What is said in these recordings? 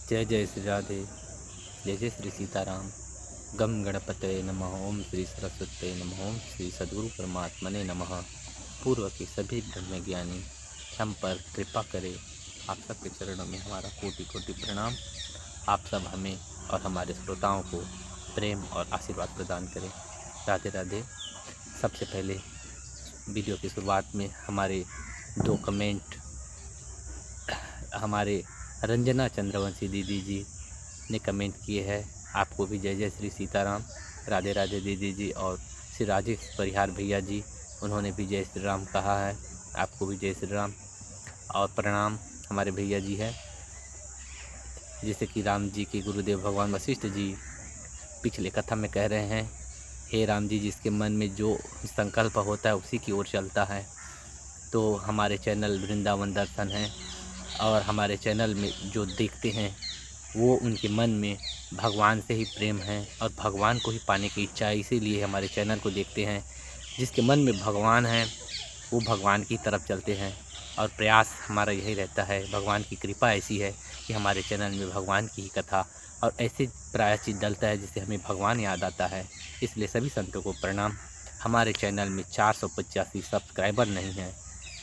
जय जय श्री राधे, जय जय श्री सीताराम। गम गणपतये नमः। ओम श्री सरस्वती नमः। ओम श्री सद्गुरु परमात्मने नमः। पूर्व के सभी ब्रह्म ज्ञानी हम पर कृपा करें। आप सबके चरणों में हमारा कोटि कोटि प्रणाम। आप सब हमें और हमारे श्रोताओं को प्रेम और आशीर्वाद प्रदान करें। राधे राधे। सबसे पहले वीडियो की शुरुआत में हमारे 2 कमेंट हमारे रंजना चंद्रवंशी दीदी जी ने कमेंट किए हैं। आपको भी जय जय श्री सीताराम, राधे राधे दीदी जी। और श्री राजेश परिहार भैया जी, उन्होंने भी जय श्री राम कहा है। आपको भी जय श्री राम और प्रणाम। हमारे भैया जी हैं, जैसे कि राम जी के गुरुदेव भगवान वशिष्ठ जी पिछले कथा में कह रहे हैं, हे राम जी, जिसके मन में जो संकल्प होता है उसी की ओर चलता है। तो हमारे चैनल वृंदावन दर्शन है और हमारे चैनल में जो देखते हैं वो उनके मन में भगवान से ही प्रेम है और भगवान को ही पाने की इच्छा है, इसीलिए हमारे चैनल को देखते हैं। जिसके मन में भगवान है वो भगवान की तरफ चलते हैं और प्रयास हमारा यही रहता है। भगवान की कृपा ऐसी है कि हमारे चैनल में भगवान की ही कथा और ऐसे प्रायश्चित डलता है जिससे हमें भगवान याद आता है। इसलिए सभी संतों को प्रणाम। हमारे चैनल में 485 सब्सक्राइबर नहीं हैं,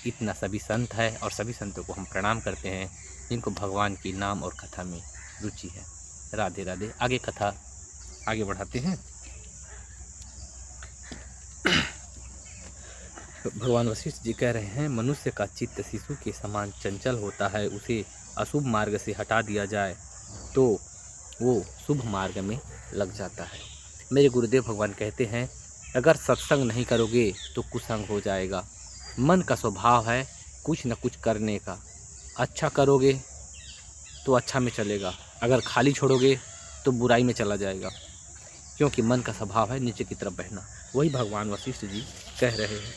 इतना सभी संत है और सभी संतों को हम प्रणाम करते हैं जिनको भगवान की नाम और कथा में रुचि है। राधे राधे। आगे कथा आगे बढ़ाते हैं। भगवान वशिष्ठ जी कह रहे हैं, मनुष्य का चित्त शिशु के समान चंचल होता है। उसे अशुभ मार्ग से हटा दिया जाए तो वो शुभ मार्ग में लग जाता है। मेरे गुरुदेव भगवान कहते हैं, अगर सत्संग नहीं करोगे तो कुसंग हो जाएगा। मन का स्वभाव है कुछ न कुछ करने का। अच्छा करोगे तो अच्छा में चलेगा, अगर खाली छोड़ोगे तो बुराई में चला जाएगा, क्योंकि मन का स्वभाव है नीचे की तरफ बहना। वही भगवान वशिष्ठ जी कह रहे हैं।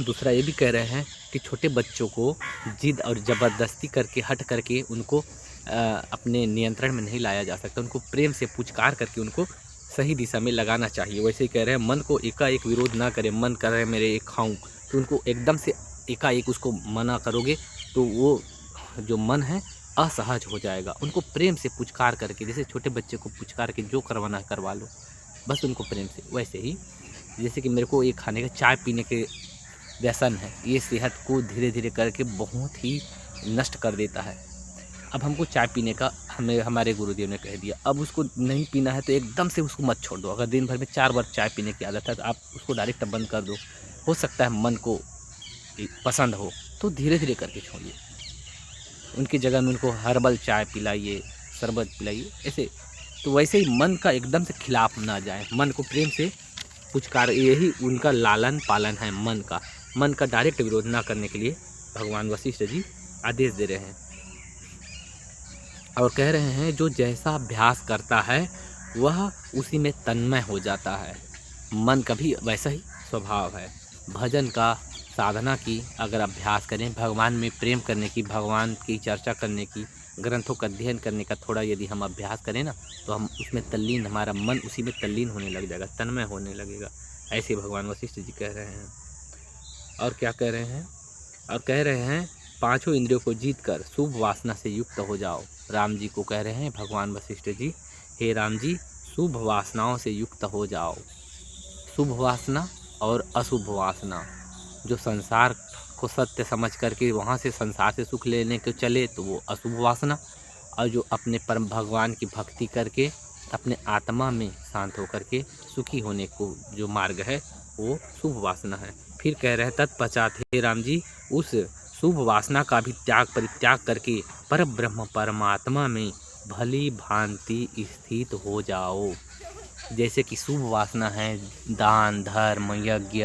दूसरा ये भी कह रहे हैं कि छोटे बच्चों को जिद और ज़बरदस्ती करके हट करके उनको अपने नियंत्रण में नहीं लाया जा सकता। उनको प्रेम से पुचकार करके उनको सही दिशा में लगाना चाहिए। वैसे ही कह रहे हैं, मन को एकाएक विरोध ना करें। मन कर रहे मेरे एक खाऊं, तो उनको एकदम से एकाएक उसको मना करोगे तो वो जो मन है असहज हो जाएगा। उनको प्रेम से पुचकार करके, जैसे छोटे बच्चे को पुचकार के जो करवाना है करवा लो, बस उनको प्रेम से। वैसे ही जैसे कि मेरे को ये खाने का चाय पीने के व्यसन है, ये सेहत को धीरे धीरे करके बहुत ही नष्ट कर देता है। अब हमको चाय पीने का हमारे गुरुदेव ने कह दिया, अब उसको नहीं पीना है तो एकदम से उसको मत छोड़ दो। अगर दिन भर में 4 बार चाय पीने की आदत है तो आप उसको डायरेक्ट बंद कर दो। हो सकता है मन को पसंद हो तो धीरे धीरे करके छोड़िए। उनकी जगह में उनको हर्बल चाय पिलाइए, शरबत पिलाइए, ऐसे। तो वैसे ही मन का एकदम से खिलाफ ना जाए, मन को प्रेम से पुचकार, यही उनका लालन पालन है मन का। मन का डायरेक्ट विरोध ना करने के लिए भगवान वशिष्ठ जी आदेश दे रहे हैं और कह रहे हैं, जो जैसा अभ्यास करता है वह उसी में तन्मय हो जाता है। मन का भी वैसा ही स्वभाव है। भजन का, साधना की अगर अभ्यास करें, भगवान में प्रेम करने की, भगवान की चर्चा करने की, ग्रंथों का अध्ययन करने का थोड़ा यदि हम अभ्यास करें ना, तो हम उसमें तल्लीन, हमारा मन उसी में तल्लीन होने लग जाएगा, तन्मय होने लगेगा। ऐसे भगवान वशिष्ठ जी कह रहे हैं। और क्या कह रहे हैं? और कह रहे हैं, 5 इंद्रियों को जीत कर शुभ वासना से युक्त हो जाओ। राम जी को कह रहे हैं भगवान वशिष्ठ जी, हे राम जी, शुभ वासनाओं से युक्त हो जाओ। शुभ वासना और अशुभ वासना, जो संसार को सत्य समझ करके वहाँ से संसार से सुख लेने को चले तो वो अशुभ वासना, और जो अपने परम भगवान की भक्ति करके अपने आत्मा में शांत होकर के सुखी होने को जो मार्ग है वो शुभ वासना है। फिर कह रहे हैं, तत्पश्चात हे राम जी, उस शुभ वासना का भी परित्याग करके पर ब्रह्म परमात्मा में भली भांति स्थित हो जाओ। जैसे कि शुभ वासना है दान, धर्म, यज्ञ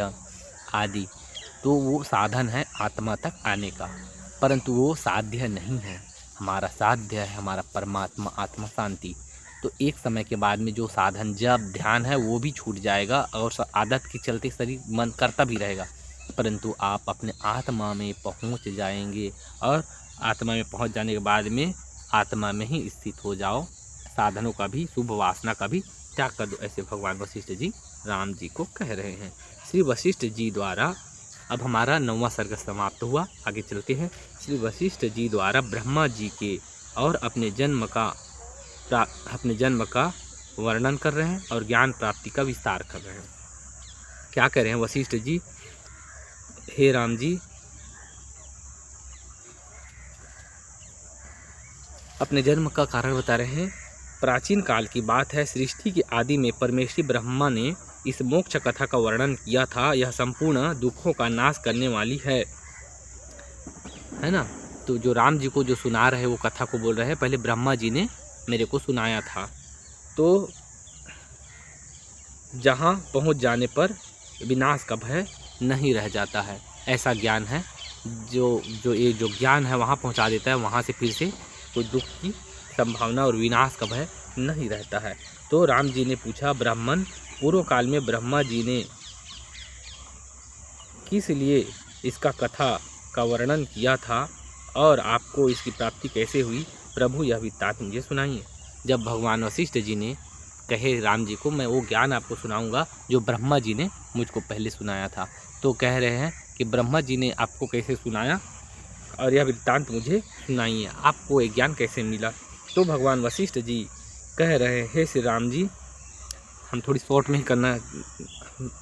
आदि, तो वो साधन है आत्मा तक आने का, परंतु वो साध्य नहीं है। हमारा साध्य है हमारा परमात्मा, आत्मा शांति। तो एक समय के बाद में जो साधन, जब ध्यान है, वो भी छूट जाएगा और आदत के चलते शरीर मन करता भी रहेगा, परंतु आप अपने आत्मा में पहुंच जाएंगे और आत्मा में पहुंच जाने के बाद में आत्मा में ही स्थित हो जाओ। साधनों का भी, शुभ वासना का भी त्याग कर दो। ऐसे भगवान वशिष्ठ जी राम जी को कह रहे हैं। श्री वशिष्ठ जी द्वारा, अब हमारा 9वां सर्ग समाप्त हुआ, आगे चलते हैं। श्री वशिष्ठ जी द्वारा ब्रह्मा जी के और अपने जन्म का वर्णन कर रहे हैं और ज्ञान प्राप्ति का विस्तार कर रहे हैं। क्या कह रहे हैं वशिष्ठ जी? हे राम जी, अपने जन्म का कारण बता रहे हैं। प्राचीन काल की बात है, सृष्टि के आदि में परमेश्वरी ब्रह्मा ने इस मोक्ष कथा का वर्णन किया था। यह संपूर्ण दुखों का नाश करने वाली है ना। तो जो राम जी को जो सुना रहे वो कथा को बोल रहे हैं, पहले ब्रह्मा जी ने मेरे को सुनाया था। तो जहाँ पहुँच जाने पर विनाश का भय नहीं रह जाता है, ऐसा ज्ञान है। जो ये जो ज्ञान है वहाँ पहुँचा देता है, वहाँ से फिर से कोई दुख की संभावना और विनाश का भय नहीं रहता है। तो राम जी ने पूछा, ब्राह्मण, पूर्व काल में ब्रह्मा जी ने किस लिए इसका कथा का वर्णन किया था और आपको इसकी प्राप्ति कैसे हुई? प्रभु यह वृत्तांत मुझे सुनाइए। जब भगवान वशिष्ठ जी ने कहे राम जी को, मैं वो ज्ञान आपको सुनाऊंगा जो ब्रह्मा जी ने मुझको पहले सुनाया था। तो कह रहे हैं कि ब्रह्मा जी ने आपको कैसे सुनाया और यह वृत्तांत मुझे सुनाइए, आपको ये ज्ञान कैसे मिला? तो भगवान वशिष्ठ जी कह रहे हैं, हे श्री राम जी, हम थोड़ी शॉर्ट में ही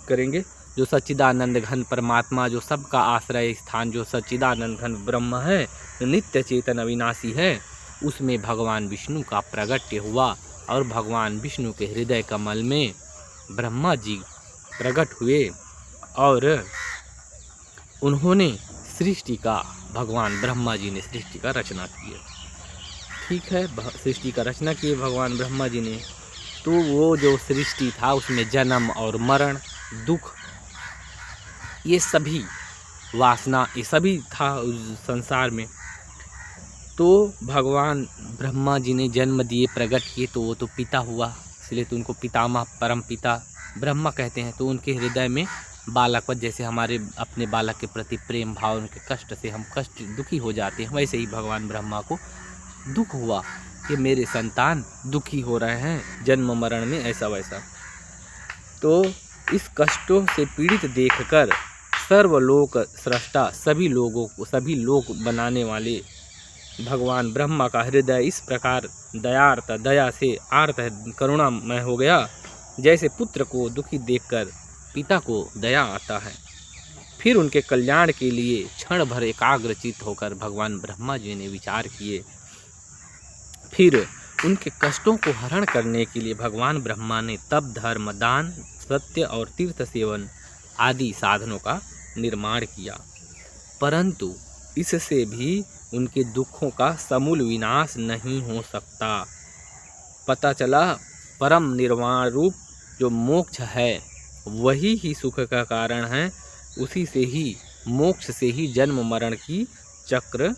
करेंगे। जो सच्चिदानंद घन परमात्मा, जो सबका आश्रय स्थान, जो सच्चिदानंद घन ब्रह्म है, जो नित्य चेतन अविनाशी है, उसमें भगवान विष्णु का प्रगट्य हुआ और भगवान विष्णु के हृदय कमल में ब्रह्मा जी प्रकट हुए और उन्होंने सृष्टि का, भगवान ब्रह्मा जी ने सृष्टि का रचना की। ठीक है, सृष्टि का रचना किए भगवान ब्रह्मा जी ने। तो वो जो सृष्टि था उसमें जन्म और मरण, दुख, ये सभी वासना, ये सभी था उस संसार में। तो भगवान ब्रह्मा जी ने जन्म दिए, प्रकट किए, तो वो तो पिता हुआ, इसलिए तो उनको पितामह परम पिता ब्रह्मा कहते हैं। तो उनके हृदय में बालकवत, जैसे हमारे अपने बालक के प्रति प्रेम भाव, उनके कष्ट से हम दुखी हो जाते हैं, वैसे ही भगवान ब्रह्मा को दुख हुआ कि मेरे संतान दुखी हो रहे हैं जन्म मरण में, ऐसा वैसा। तो इस कष्टों से पीड़ित देखकर सर्वलोक सृष्टा, सभी लोक बनाने वाले भगवान ब्रह्मा का हृदय इस प्रकार दया से आर्त करुणामय हो गया, जैसे पुत्र को दुखी देखकर पिता को दया आता है। फिर उनके कल्याण के लिए क्षण भर एकाग्रचित होकर भगवान ब्रह्मा जी ने विचार किए। फिर उनके कष्टों को हरण करने के लिए भगवान ब्रह्मा ने तप, धर्म, दान, सत्य और तीर्थ सेवन आदि साधनों का निर्माण किया, परंतु इससे भी उनके दुखों का समूल विनाश नहीं हो सकता। पता चला परम निर्वाण रूप जो मोक्ष है वही ही सुख का कारण है, उसी से ही, मोक्ष से ही जन्म मरण की चक्र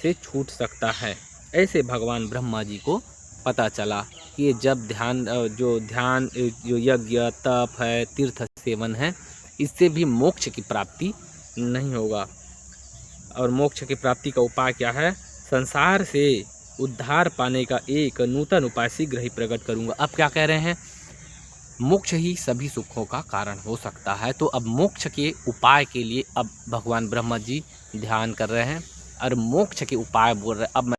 से छूट सकता है। ऐसे भगवान ब्रह्मा जी को पता चला कि जब जो यज्ञ, तप है, तीर्थ सेवन है, इससे भी मोक्ष की प्राप्ति नहीं होगा। और मोक्ष की प्राप्ति का उपाय क्या है? संसार से उद्धार पाने का एक नूतन उपाय शीघ्र ही प्रकट करूंगा। अब क्या कह रहे हैं? मोक्ष ही सभी सुखों का कारण हो सकता है। तो अब मोक्ष के उपाय के लिए अब भगवान ब्रह्मा जी ध्यान कर रहे हैं और मोक्ष के उपाय बोल रहे हैं। अब